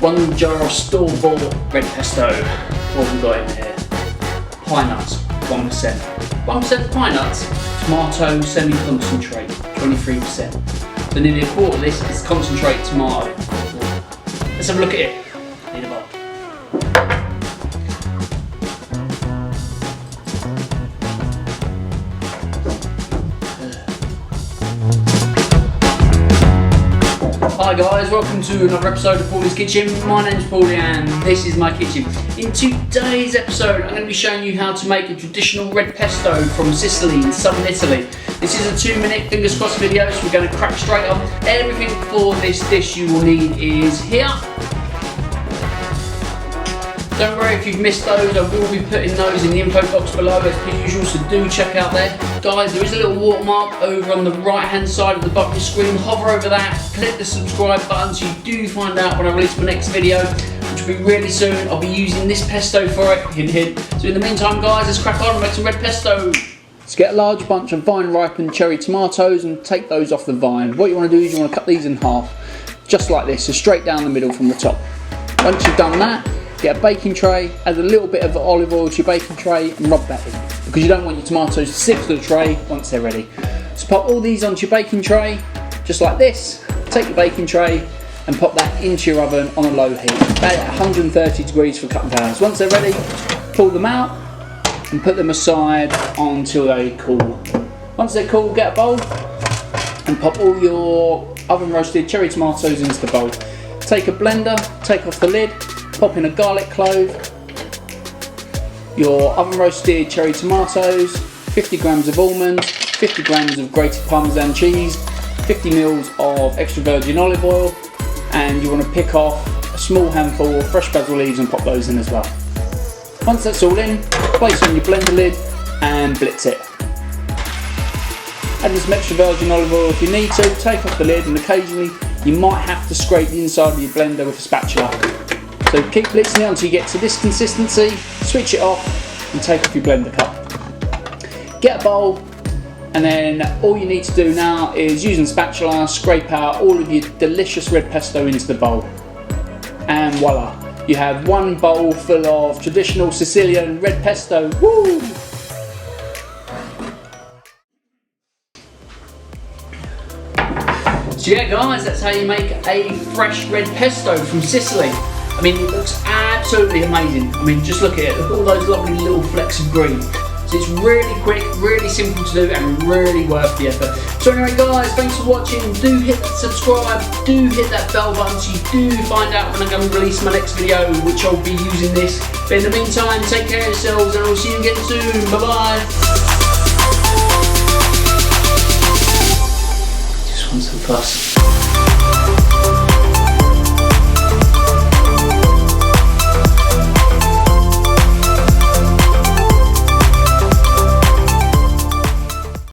1 jar of store-bought red pesto. What have we got in here? Pine nuts, 1%. 1% pine nuts, tomato semi-concentrate, 23%. So nearly a quarter of this is concentrate tomato. Let's have a look at it. Need a bowl. Hi guys, welcome to another episode of Paulie's Kitchen. My name's Paulie and this is my kitchen. In today's episode I'm going to be showing you how to make a traditional red pesto from Sicily in southern Italy. This is a 2-minute fingers crossed video, so we're going to crack straight on. Everything for this dish you will need is here. Don't worry if you've missed those, I will be putting those in the info box below as per usual, so do check out there. Guys, there is a little watermark over on the right hand side of the bottom of your screen. Hover over that, click the subscribe button so you do find out when I release my next video, which will be really soon. I'll be using this pesto for it, hint hint. So in the meantime guys, let's crack on and make some red pesto. Let's get a large bunch of vine ripened cherry tomatoes and take those off the vine. What you want to do is you want to cut these in half, just like this, so straight down the middle from the top. Once you've done that, get a baking tray, add a little bit of olive oil to your baking tray and rub that in, because you don't want your tomatoes to stick to the tray once they're ready. So pop all these onto your baking tray, just like this. Take your baking tray and pop that into your oven on a low heat, about 130 degrees for a couple of hours. Once they're ready, pull them out and put them aside until they cool. Once they're cool, get a bowl and pop all your oven roasted cherry tomatoes into the bowl. Take a blender, take off the lid, pop in a garlic clove, your oven roasted cherry tomatoes, 50 grams of almonds, 50 grams of grated parmesan cheese, 50 mils of extra virgin olive oil, and you want to pick off a small handful of fresh basil leaves and pop those in as well. Once that's all in, place on your blender lid and blitz it. Add some extra virgin olive oil if you need to, take off the lid, and occasionally you might have to scrape the inside of your blender with a spatula. So keep blitzing it until you get to this consistency, switch it off and take off your blender cup. Get a bowl, and then all you need to do now is using the spatula, scrape out all of your delicious red pesto into the bowl. And voila, you have one bowl full of traditional Sicilian red pesto. Woo! So yeah guys, that's how you make a fresh red pesto from Sicily. I mean, it looks absolutely amazing. I mean, just look at it. Look at all those lovely little flecks of green. So it's really quick, really simple to do, and really worth the effort. So anyway guys, thanks for watching. Do hit subscribe, do hit that bell button so you do find out when I'm going to release my next video, which I'll be using this. But in the meantime, take care of yourselves and I'll see you again soon. Bye bye. Just want some fuss.